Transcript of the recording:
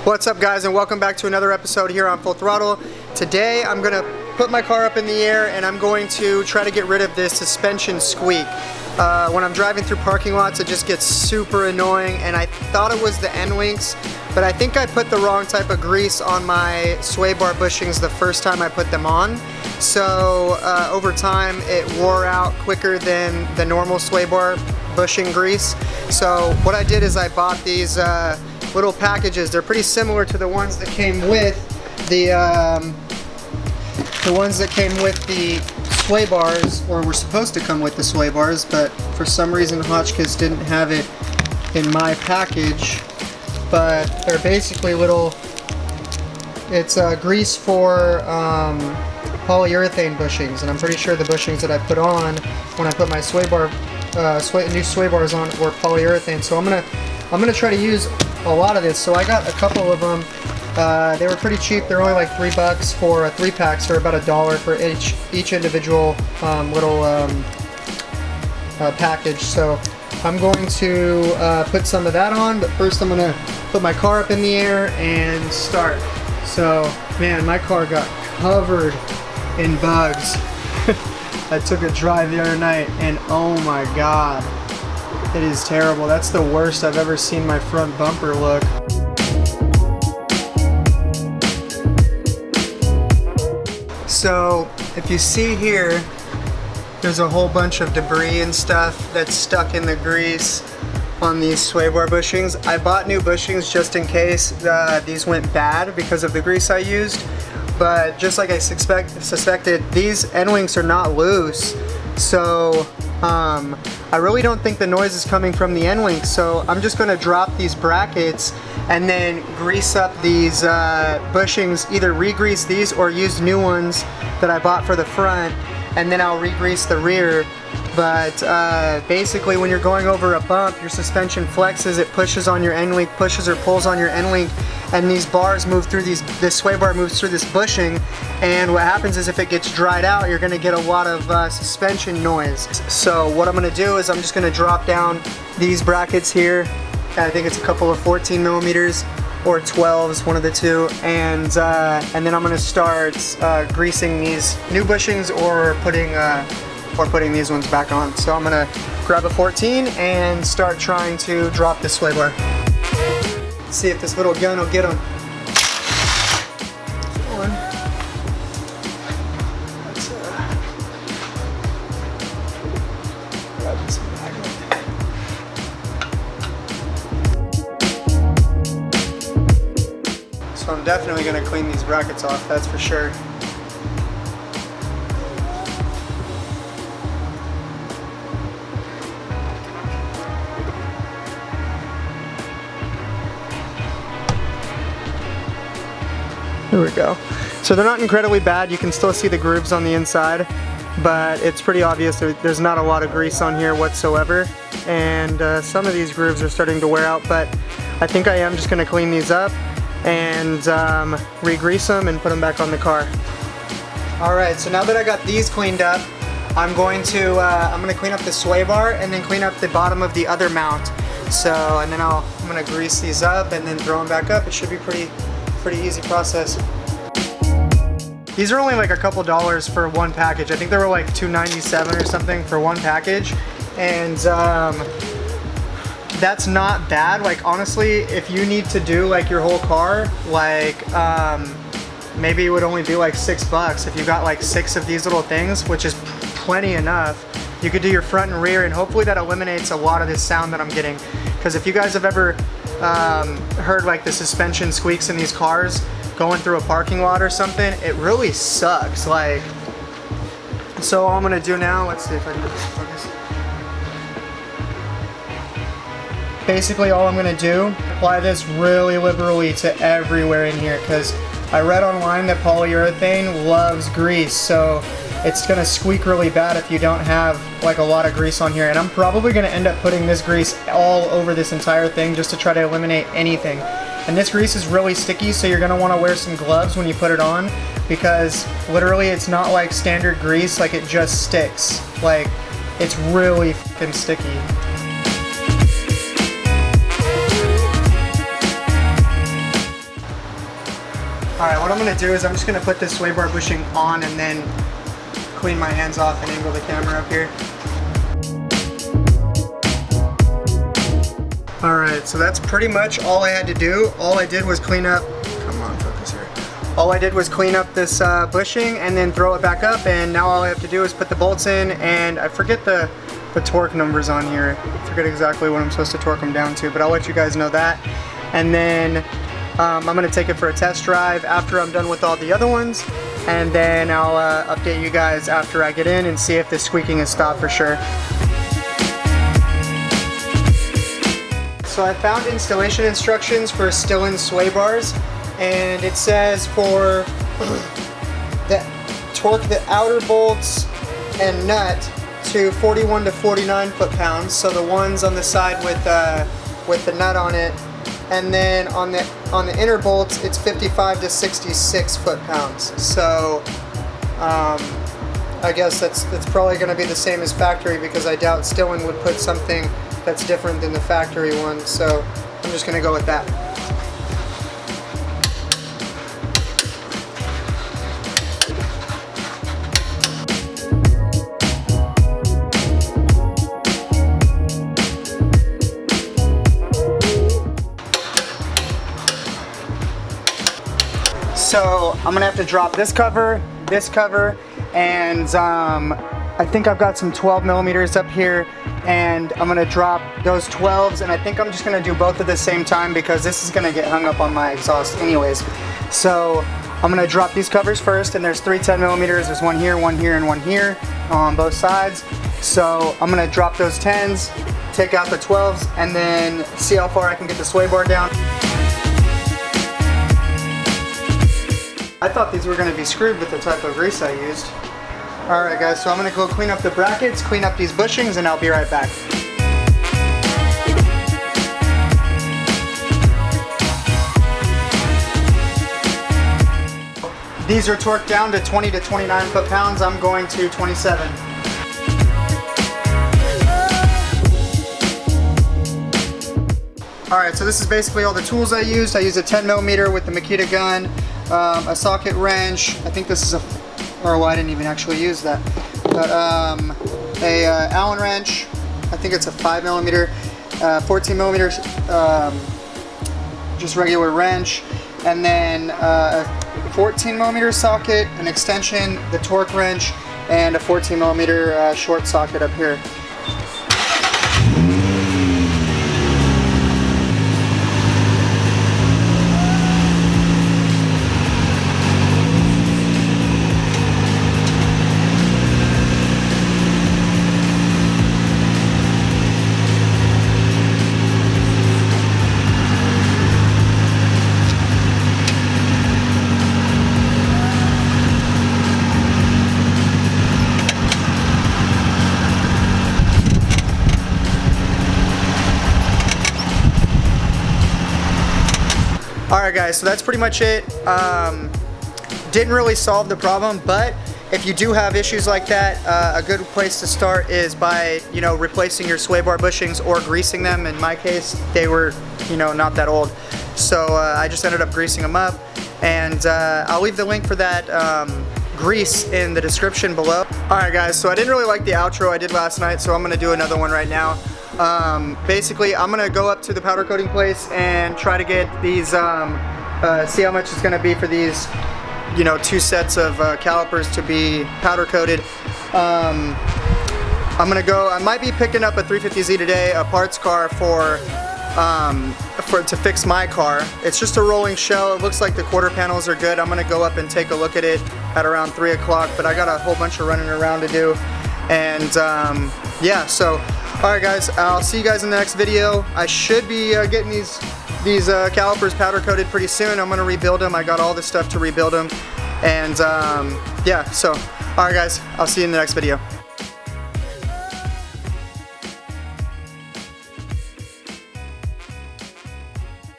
What's up guys, and welcome back to another episode here on Full Throttle. Today I'm going to put my car up in the air and I'm going to try to get rid of this suspension squeak. When I'm driving through parking lots it just gets super annoying, and I thought it was the end links, but I think I put the wrong type of grease on my sway bar bushings the first time I put them on. So over time it wore out quicker than the normal sway bar bushing grease. So what I did is I bought these little packages. They're pretty similar to the ones that came with the sway bars, or were supposed to come with the sway bars, but for some reason Hotchkiss didn't have it in my package. But they're basically little, it's grease for polyurethane bushings, and I'm pretty sure the bushings that I put on when I put my sway bar, new sway bars on were polyurethane. So I'm gonna try to use a lot of this. So I got a couple of them. They were pretty cheap. They're only like $3 for a 3-pack, so about $1 for each individual little package. So I'm going to put some of that on, but first I'm gonna put my car up in the air and start. So man, my car got covered in bugs. I took a drive the other night and oh my god, it is terrible. That's the worst I've ever seen my front bumper look. So if you see here, there's a whole bunch of debris and stuff that's stuck in the grease on these sway bar bushings. I bought new bushings just in case these went bad because of the grease I used. But just like I suspected, these end links are not loose. So I really don't think the noise is coming from the end links. So I'm just gonna drop these brackets and then grease up these bushings, either re-grease these or use new ones that I bought for the front, and then I'll re-grease the rear. But basically when you're going over a bump, your suspension flexes, it pushes on your end link, pushes or pulls on your end link, and these bars move through this sway bar moves through this bushing, and what happens is if it gets dried out, you're gonna get a lot of suspension noise. So what I'm gonna do is I'm just gonna drop down these brackets here. I think it's a couple of 14 millimeters or 12s, one of the two, and then I'm gonna start greasing these new bushings or putting these ones back on. So I'm gonna grab a 14 and start trying to drop the sway bar. Let's see if this little gun will get them. Let's grab this magnet. So I'm definitely gonna clean these brackets off, that's for sure. There we go. So they're not incredibly bad. You can still see the grooves on the inside, but it's pretty obvious there's not a lot of grease on here whatsoever. And some of these grooves are starting to wear out, but I think I am just gonna clean these up and re-grease them and put them back on the car. All right, so now that I got these cleaned up, I'm gonna clean up the sway bar and then clean up the bottom of the other mount. So, and then I'm gonna grease these up and then throw them back up. It should be pretty easy process. These are only like a couple dollars for one package. I think they were like $2.97 or something for one package, and that's not bad. Like honestly, if you need to do like your whole car, like maybe it would only be like $6 if you got like 6 of these little things, which is plenty enough. You could do your front and rear, and hopefully that eliminates a lot of this sound that I'm getting. Because if you guys have ever heard like the suspension squeaks in these cars going through a parking lot or something, it really sucks. Like, so all I'm gonna do now, let's see if I can get this focus. Basically all I'm gonna do, apply this really liberally to everywhere in here, because I read online that polyurethane loves grease, so it's gonna squeak really bad if you don't have like a lot of grease on here. And I'm probably gonna end up putting this grease all over this entire thing just to try to eliminate anything. And this grease is really sticky, so you're gonna wanna wear some gloves when you put it on, because literally it's not like standard grease, like it just sticks. Like, it's really fucking sticky. Alright, what I'm going to do is I'm just going to put this sway bar bushing on and then clean my hands off and angle the camera up here. Alright, so that's pretty much all I had to do. All I did was clean up, come on, focus here. All I did was clean up this bushing and then throw it back up, and now all I have to do is put the bolts in, and I forget the torque numbers on here. I forget exactly what I'm supposed to torque them down to, but I'll let you guys know that. And then I'm going to take it for a test drive after I'm done with all the other ones, and then I'll update you guys after I get in and see if the squeaking has stopped for sure. So I found installation instructions for still-in sway bars, and it says for torque the outer bolts and nut to 41 to 49 foot-pounds, so the ones on the side with the nut on it, and then on the inner bolts it's 55 to 66 foot-pounds. So I guess that's probably going to be the same as factory, because I doubt Stillin would put something that's different than the factory one, so I'm just going to go with that. So I'm gonna have to drop this cover, and I think I've got some 12 millimeters up here, and I'm gonna drop those 12s, and I think I'm just gonna do both at the same time because this is gonna get hung up on my exhaust anyways. So I'm gonna drop these covers first, and there's 3 10 millimeters. There's one here, and one here on both sides. So I'm gonna drop those 10s, take out the 12s, and then see how far I can get the sway bar down. I thought these were going to be screwed with the type of grease I used. Alright guys, so I'm going to go clean up the brackets, clean up these bushings, and I'll be right back. These are torqued down to 20 to 29 foot-pounds. I'm going to 27. Alright, so this is basically all the tools I used. I used a 10 millimeter with the Makita gun, a socket wrench. I think this is I didn't even actually use that. But a Allen wrench. I think it's a 5 millimeter, 14 millimeters, just regular wrench, and then a 14 millimeter socket, an extension, the torque wrench, and a 14 millimeter short socket up here. Alright guys, so that's pretty much it. Didn't really solve the problem, but if you do have issues like that, a good place to start is by, replacing your sway bar bushings or greasing them. In my case, they were, not that old. So I just ended up greasing them up, and I'll leave the link for that grease in the description below. Alright guys, so I didn't really like the outro I did last night, so I'm going to do another one right now. Basically, I'm gonna go up to the powder coating place and try to get these, see how much it's gonna be for these, 2 sets of calipers to be powder coated. I might be picking up a 350Z today, a parts car to fix my car. It's just a rolling shell. It looks like the quarter panels are good. I'm gonna go up and take a look at it at around 3 o'clock, but I got a whole bunch of running around to do. And yeah, so alright guys, I'll see you guys in the next video. I should be getting these calipers powder coated pretty soon. I'm going to rebuild them. I got all this stuff to rebuild them. And yeah, so alright guys, I'll see you in the next video.